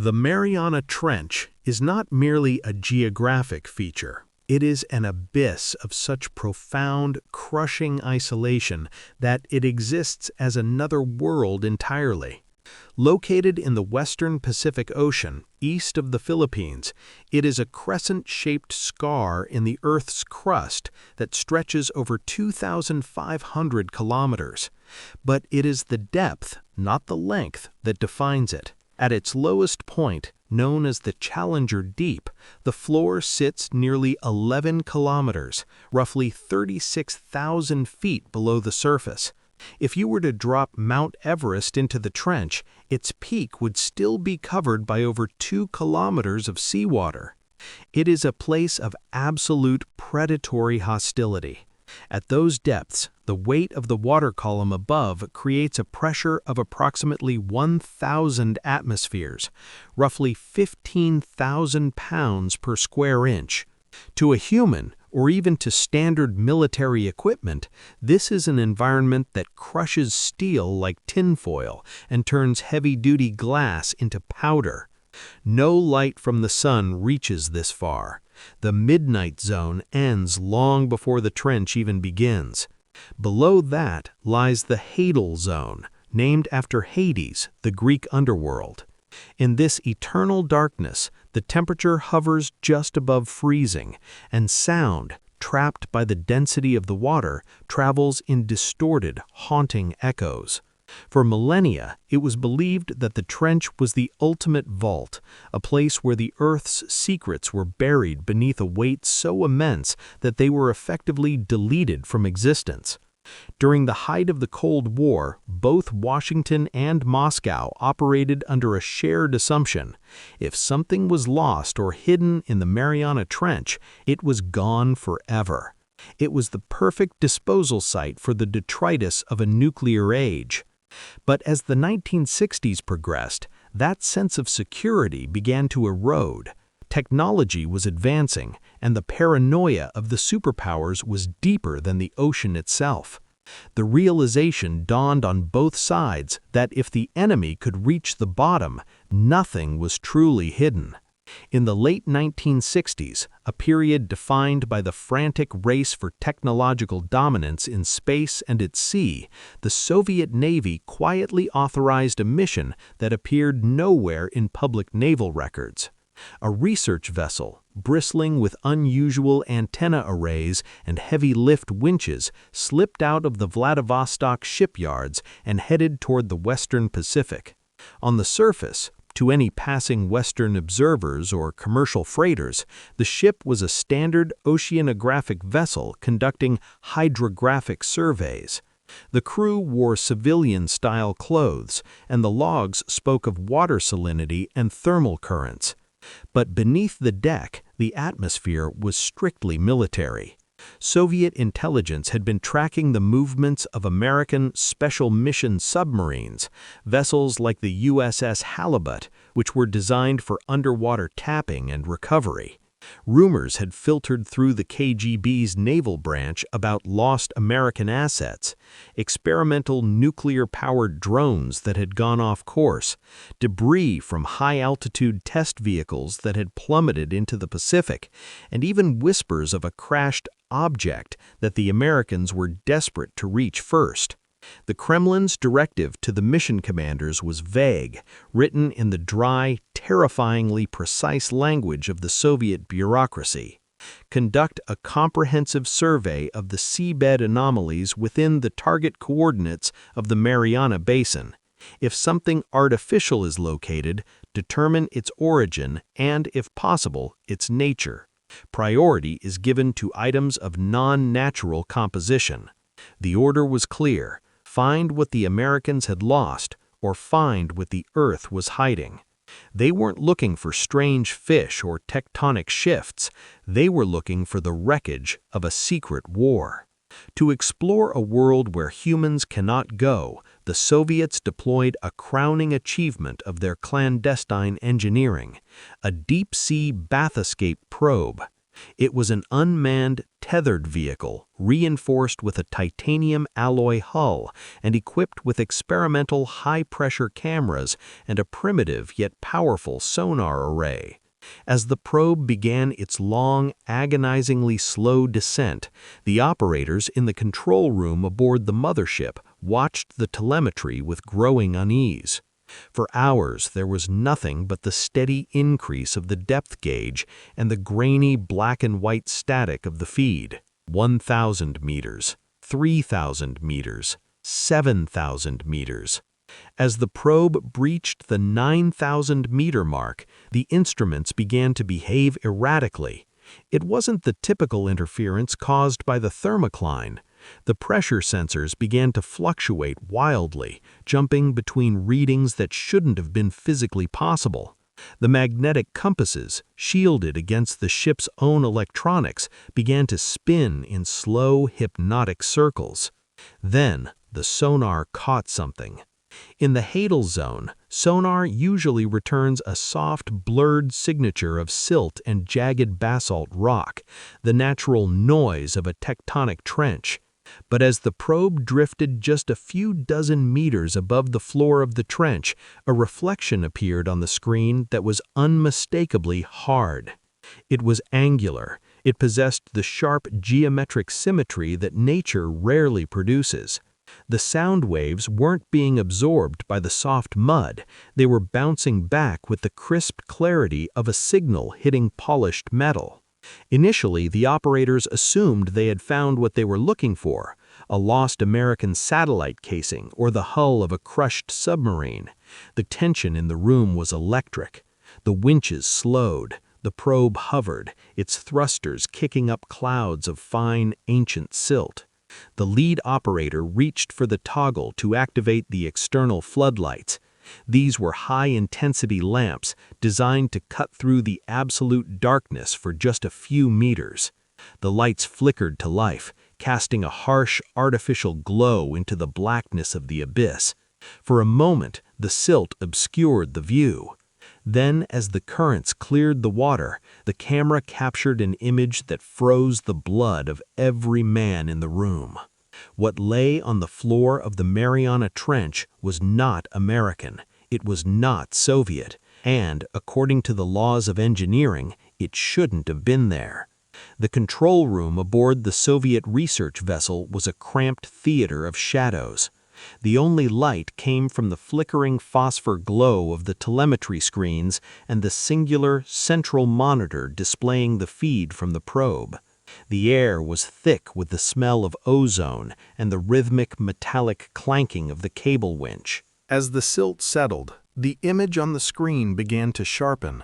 The Mariana Trench is not merely a geographic feature. It is an abyss of such profound, crushing isolation that it exists as another world entirely. Located in the western Pacific Ocean, east of the Philippines, it is a crescent-shaped scar in the Earth's crust that stretches over 2,500 kilometers. But it is the depth, not the length, that defines it. At its lowest point, known as the Challenger Deep, the floor sits nearly 11 kilometers, roughly 36,000 feet below the surface. If you were to drop Mount Everest into the trench, its peak would still be covered by over 2 kilometers of seawater. It is a place of absolute predatory hostility. At those depths, the weight of the water column above creates a pressure of approximately 1,000 atmospheres, roughly 15,000 pounds per square inch. To a human, or even to standard military equipment, this is an environment that crushes steel like tinfoil and turns heavy-duty glass into powder. No light from the sun reaches this far. The midnight zone ends long before the trench even begins. Below that lies the Hadal zone, named after Hades, the Greek underworld. In this eternal darkness, the temperature hovers just above freezing, and sound, trapped by the density of the water, travels in distorted, haunting echoes. For millennia, it was believed that the trench was the ultimate vault, a place where the Earth's secrets were buried beneath a weight so immense that they were effectively deleted from existence. During the height of the Cold War, both Washington and Moscow operated under a shared assumption. If something was lost or hidden in the Mariana Trench, it was gone forever. It was the perfect disposal site for the detritus of a nuclear age. But as the 1960s progressed, that sense of security began to erode. Technology was advancing, and the paranoia of the superpowers was deeper than the ocean itself. The realization dawned on both sides that if the enemy could reach the bottom, nothing was truly hidden. In the late 1960s, a period defined by the frantic race for technological dominance in space and at sea, the Soviet Navy quietly authorized a mission that appeared nowhere in public naval records. A research vessel, bristling with unusual antenna arrays and heavy-lift winches, slipped out of the Vladivostok shipyards and headed toward the western Pacific. On the surface, to any passing Western observers or commercial freighters, the ship was a standard oceanographic vessel conducting hydrographic surveys. The crew wore civilian-style clothes, and the logs spoke of water salinity and thermal currents. But beneath the deck, the atmosphere was strictly military. Soviet intelligence had been tracking the movements of American special mission submarines, vessels like the USS Halibut, which were designed for underwater tapping and recovery. Rumors had filtered through the KGB's naval branch about lost American assets, experimental nuclear-powered drones that had gone off course, debris from high-altitude test vehicles that had plummeted into the Pacific, and even whispers of a crashed object that the Americans were desperate to reach first. The Kremlin's directive to the mission commanders was vague, written in the dry, terrifyingly precise language of the Soviet bureaucracy. Conduct a comprehensive survey of the seabed anomalies within the target coordinates of the Mariana Basin. If something artificial is located, determine its origin and, if possible, its nature. Priority is given to items of non-natural composition. The order was clear. Find what the Americans had lost, or find what the Earth was hiding. They weren't looking for strange fish or tectonic shifts. They were looking for the wreckage of a secret war. To explore a world where humans cannot go, the Soviets deployed a crowning achievement of their clandestine engineering, a deep-sea bathyscaphe probe. It was an unmanned, tethered vehicle, reinforced with a titanium alloy hull and equipped with experimental high-pressure cameras and a primitive yet powerful sonar array. As the probe began its long, agonizingly slow descent, the operators in the control room aboard the mothership watched the telemetry with growing unease. For hours there was nothing but the steady increase of the depth gauge and the grainy black and white static of the feed. 1,000 meters, 3,000 meters, 7,000 meters. As the probe breached the 9,000-meter mark, the instruments began to behave erratically. It wasn't the typical interference caused by the thermocline. The pressure sensors began to fluctuate wildly, jumping between readings that shouldn't have been physically possible. The magnetic compasses, shielded against the ship's own electronics, began to spin in slow, hypnotic circles. Then, the sonar caught something. In the Hadal Zone, sonar usually returns a soft, blurred signature of silt and jagged basalt rock, the natural noise of a tectonic trench. But as the probe drifted just a few dozen meters above the floor of the trench, a reflection appeared on the screen that was unmistakably hard. It was angular. It possessed the sharp geometric symmetry that nature rarely produces. The sound waves weren't being absorbed by the soft mud, they were bouncing back with the crisp clarity of a signal hitting polished metal. Initially, the operators assumed they had found what they were looking for, a lost American satellite casing or the hull of a crushed submarine. The tension in the room was electric. The winches slowed, the probe hovered, its thrusters kicking up clouds of fine, ancient silt. The lead operator reached for the toggle to activate the external floodlights. These were high-intensity lamps designed to cut through the absolute darkness for just a few meters. The lights flickered to life, casting a harsh, artificial glow into the blackness of the abyss. For a moment, the silt obscured the view. Then, as the currents cleared the water, the camera captured an image that froze the blood of every man in the room. What lay on the floor of the Mariana Trench was not American, it was not Soviet, and, according to the laws of engineering, it shouldn't have been there. The control room aboard the Soviet research vessel was a cramped theater of shadows. The only light came from the flickering phosphor glow of the telemetry screens and the singular central monitor displaying the feed from the probe. The air was thick with the smell of ozone and the rhythmic metallic clanking of the cable winch. As the silt settled, the image on the screen began to sharpen.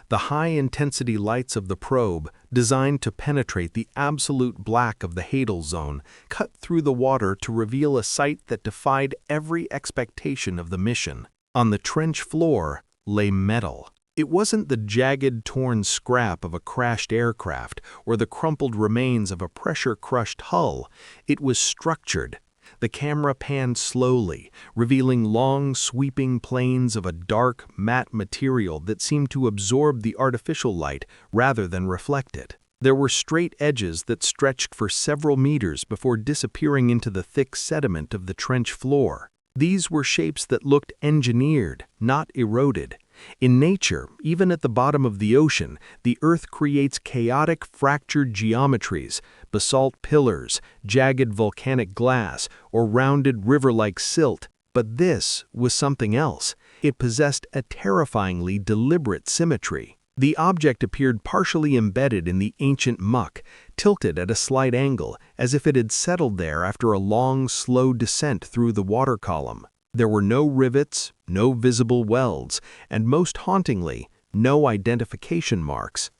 The high-intensity lights of the probe, designed to penetrate the absolute black of the Hadal Zone, cut through the water to reveal a sight that defied every expectation of the mission. On the trench floor lay metal. It wasn't the jagged, torn scrap of a crashed aircraft or the crumpled remains of a pressure-crushed hull. It was structured. The camera panned slowly, revealing long, sweeping planes of a dark, matte material that seemed to absorb the artificial light rather than reflect it. There were straight edges that stretched for several meters before disappearing into the thick sediment of the trench floor. These were shapes that looked engineered, not eroded. In nature, even at the bottom of the ocean, the Earth creates chaotic, fractured geometries, basalt pillars, jagged volcanic glass, or rounded river-like silt. But this was something else. It possessed a terrifyingly deliberate symmetry. The object appeared partially embedded in the ancient muck, tilted at a slight angle, as if it had settled there after a long, slow descent through the water column. There were no rivets, no visible welds, and most hauntingly, no identification marks.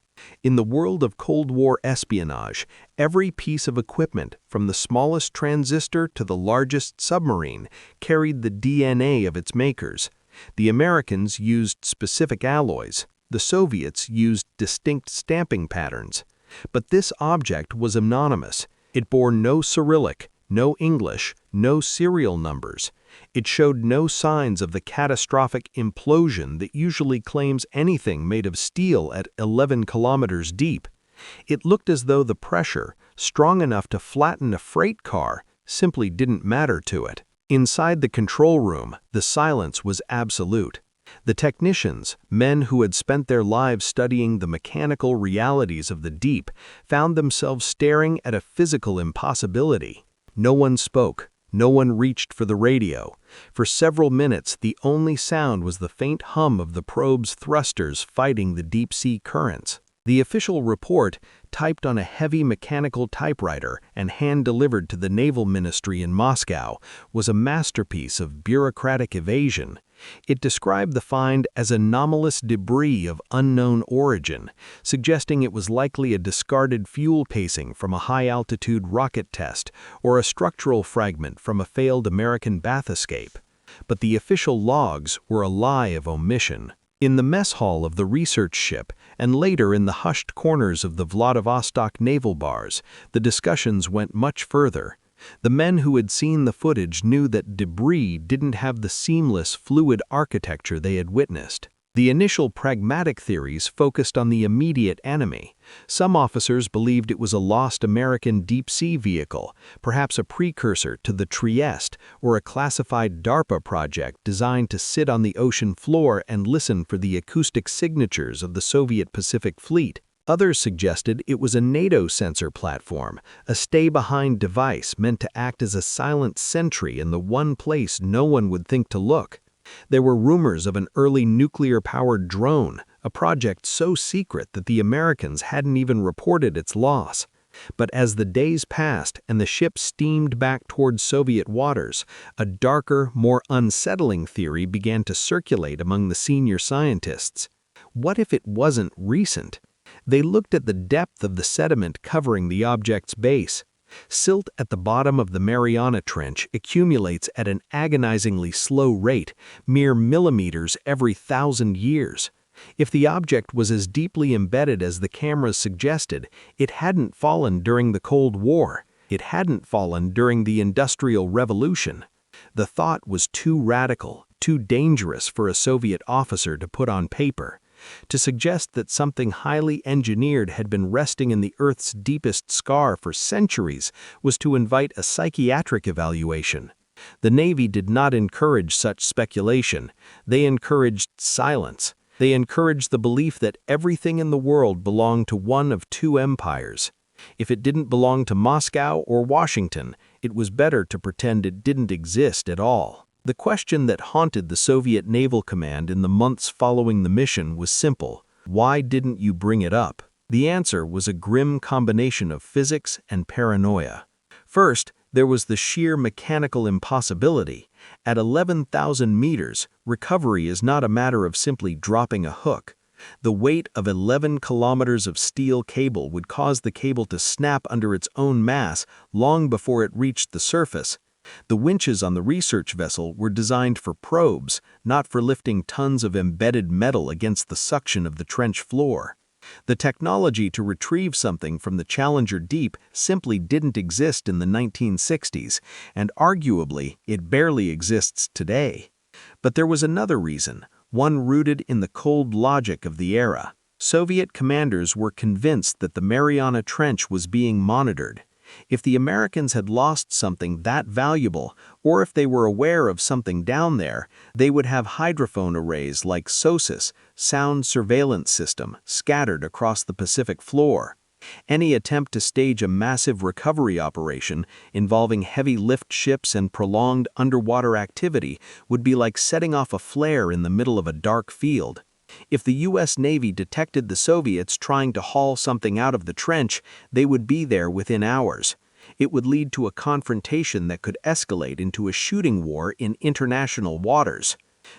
In the world of Cold War espionage, every piece of equipment, from the smallest transistor to the largest submarine, carried the DNA of its makers. The Americans used specific alloys. The Soviets used distinct stamping patterns. But this object was anonymous. It bore no Cyrillic, no English, no serial numbers. It showed no signs of the catastrophic implosion that usually claims anything made of steel at 11 kilometers deep. It looked as though the pressure, strong enough to flatten a freight car, simply didn't matter to it. Inside the control room, the silence was absolute. The technicians, men who had spent their lives studying the mechanical realities of the deep, found themselves staring at a physical impossibility. No one spoke. No one reached for the radio. For several minutes, the only sound was the faint hum of the probe's thrusters fighting the deep-sea currents. The official report, typed on a heavy mechanical typewriter and hand-delivered to the Naval Ministry in Moscow, was a masterpiece of bureaucratic evasion. It described the find as anomalous debris of unknown origin, suggesting it was likely a discarded fuel casing from a high-altitude rocket test or a structural fragment from a failed American bath escape. But the official logs were a lie of omission. In the mess hall of the research ship, and later in the hushed corners of the Vladivostok naval bars, the discussions went much further. The men who had seen the footage knew that debris didn't have the seamless, fluid architecture they had witnessed. The initial pragmatic theories focused on the immediate enemy. Some officers believed it was a lost American deep-sea vehicle, perhaps a precursor to the Trieste or a classified DARPA project designed to sit on the ocean floor and listen for the acoustic signatures of the Soviet Pacific Fleet. Others suggested it was a NATO sensor platform, a stay-behind device meant to act as a silent sentry in the one place no one would think to look. There were rumors of an early nuclear-powered drone, a project so secret that the Americans hadn't even reported its loss. But as the days passed and the ship steamed back toward Soviet waters, a darker, more unsettling theory began to circulate among the senior scientists. What if it wasn't recent? They looked at the depth of the sediment covering the object's base. Silt at the bottom of the Mariana Trench accumulates at an agonizingly slow rate, mere millimeters every 1,000 years. If the object was as deeply embedded as the cameras suggested, it hadn't fallen during the Cold War. It hadn't fallen during the Industrial Revolution. The thought was too radical, too dangerous for a Soviet officer to put on paper. To suggest that something highly engineered had been resting in the Earth's deepest scar for centuries was to invite a psychiatric evaluation. The Navy did not encourage such speculation. They encouraged silence. They encouraged the belief that everything in the world belonged to one of two empires. If it didn't belong to Moscow or Washington, it was better to pretend it didn't exist at all. The question that haunted the Soviet Naval Command in the months following the mission was simple: why didn't you bring it up? The answer was a grim combination of physics and paranoia. First, there was the sheer mechanical impossibility. At 11,000 meters, recovery is not a matter of simply dropping a hook. The weight of 11 kilometers of steel cable would cause the cable to snap under its own mass long before it reached the surface. The winches on the research vessel were designed for probes, not for lifting tons of embedded metal against the suction of the trench floor. The technology to retrieve something from the Challenger deep simply didn't exist in the 1960s, and arguably, it barely exists today. But there was another reason, one rooted in the cold logic of the era. Soviet commanders were convinced that the Mariana Trench was being monitored. If the Americans had lost something that valuable, or if they were aware of something down there, they would have hydrophone arrays like SOSUS, Sound Surveillance System, scattered across the Pacific floor. Any attempt to stage a massive recovery operation involving heavy lift ships and prolonged underwater activity would be like setting off a flare in the middle of a dark field. If the U.S. Navy detected the Soviets trying to haul something out of the trench, they would be there within hours. It would lead to a confrontation that could escalate into a shooting war in international waters.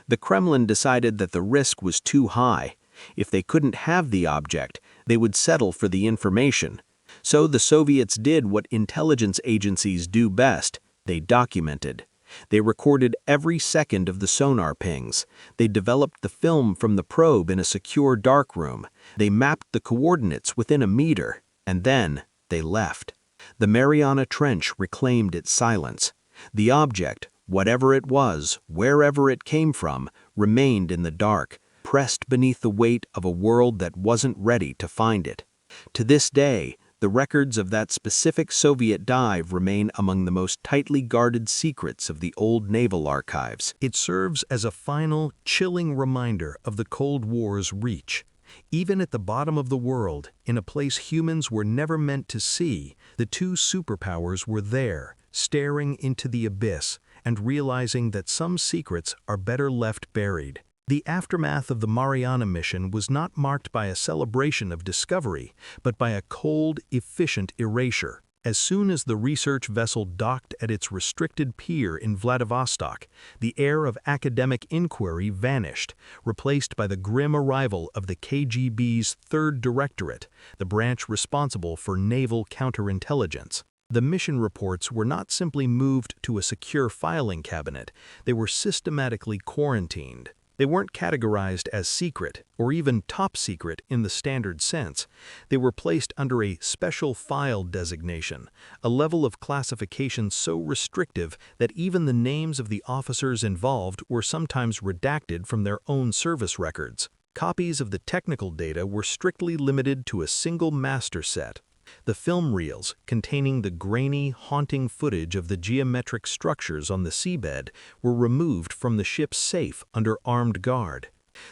The Kremlin decided that the risk was too high. If they couldn't have the object, they would settle for the information. So the Soviets did what intelligence agencies do best: they documented. They recorded every second of the sonar pings. They developed the film from the probe in a secure darkroom. They mapped the coordinates within a meter. And then they left. The Mariana Trench reclaimed its silence. The object, whatever it was, wherever it came from, remained in the dark, pressed beneath the weight of a world that wasn't ready to find it. To this day, the records of that specific Soviet dive remain among the most tightly guarded secrets of the old naval archives. It serves as a final, chilling reminder of the Cold War's reach. Even at the bottom of the world, in a place humans were never meant to see, the two superpowers were there, staring into the abyss and realizing that some secrets are better left buried. The aftermath of the Mariana mission was not marked by a celebration of discovery, but by a cold, efficient erasure. As soon as the research vessel docked at its restricted pier in Vladivostok, the air of academic inquiry vanished, replaced by the grim arrival of the KGB's Third Directorate, the branch responsible for naval counterintelligence. The mission reports were not simply moved to a secure filing cabinet, they were systematically quarantined. They weren't categorized as secret, or even top secret in the standard sense. They were placed under a special file designation, a level of classification so restrictive that even the names of the officers involved were sometimes redacted from their own service records. Copies of the technical data were strictly limited to a single master set. The film reels, containing the grainy, haunting footage of the geometric structures on the seabed, were removed from the ship's safe under armed guard.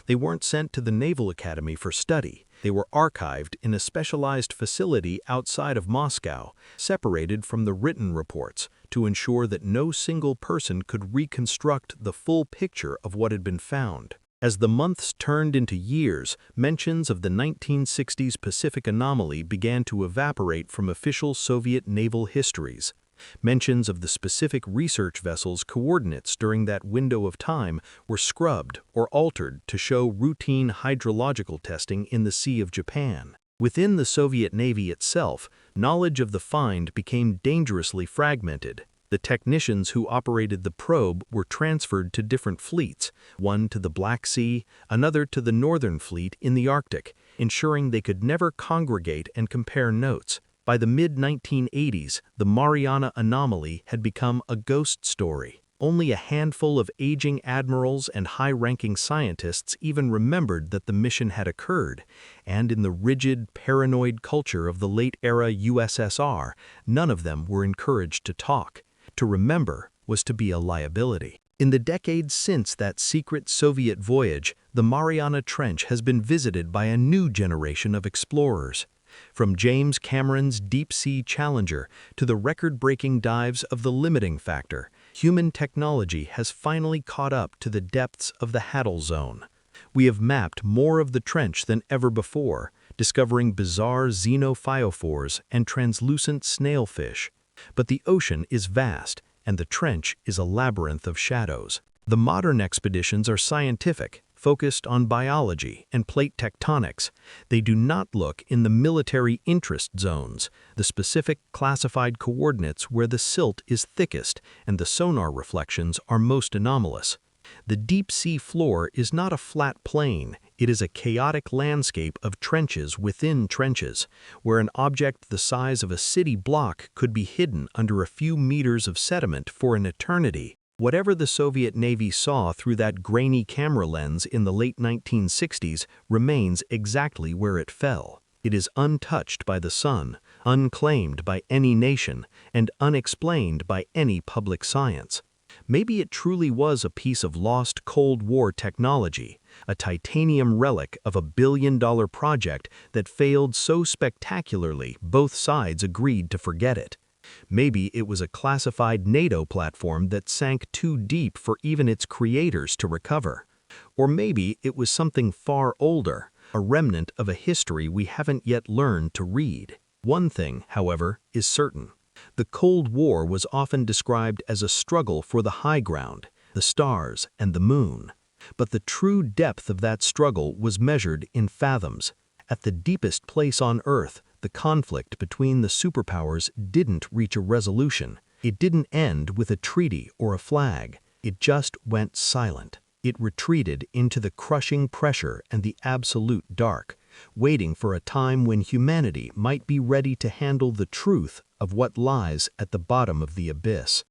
They weren't sent to the Naval Academy for study. They were archived in a specialized facility outside of Moscow, separated from the written reports, to ensure that no single person could reconstruct the full picture of what had been found. As the months turned into years, mentions of the 1960s Pacific anomaly began to evaporate from official Soviet naval histories. Mentions of the specific research vessel's coordinates during that window of time were scrubbed or altered to show routine hydrological testing in the Sea of Japan. Within the Soviet Navy itself, knowledge of the find became dangerously fragmented. The technicians who operated the probe were transferred to different fleets, one to the Black Sea, another to the Northern Fleet in the Arctic, ensuring they could never congregate and compare notes. By the mid-1980s, the Mariana anomaly had become a ghost story. Only a handful of aging admirals and high-ranking scientists even remembered that the mission had occurred, and in the rigid, paranoid culture of the late-era USSR, none of them were encouraged to talk. To remember was to be a liability. In the decades since that secret Soviet voyage, the Mariana Trench has been visited by a new generation of explorers. From James Cameron's deep-sea Challenger to the record-breaking dives of the Limiting Factor, human technology has finally caught up to the depths of the Hadal Zone. We have mapped more of the trench than ever before, discovering bizarre xenophytophores and translucent snailfish. But the ocean is vast, and the trench is a labyrinth of shadows. The modern expeditions are scientific, focused on biology and plate tectonics. They do not look in the military interest zones, the specific classified coordinates where the silt is thickest and the sonar reflections are most anomalous. The deep-sea floor is not a flat plain, it is a chaotic landscape of trenches within trenches, where an object the size of a city block could be hidden under a few meters of sediment for an eternity. Whatever the Soviet Navy saw through that grainy camera lens in the late 1960s remains exactly where it fell. It is untouched by the sun, unclaimed by any nation, and unexplained by any public science. Maybe it truly was a piece of lost Cold War technology, a titanium relic of a billion-dollar project that failed so spectacularly both sides agreed to forget it. Maybe it was a classified NATO platform that sank too deep for even its creators to recover. Or maybe it was something far older, a remnant of a history we haven't yet learned to read. One thing, however, is certain. The Cold War was often described as a struggle for the high ground, the stars and the moon. But the true depth of that struggle was measured in fathoms. At the deepest place on Earth, the conflict between the superpowers didn't reach a resolution. It didn't end with a treaty or a flag. It just went silent. It retreated into the crushing pressure and the absolute dark, waiting for a time when humanity might be ready to handle the truth of what lies at the bottom of the abyss.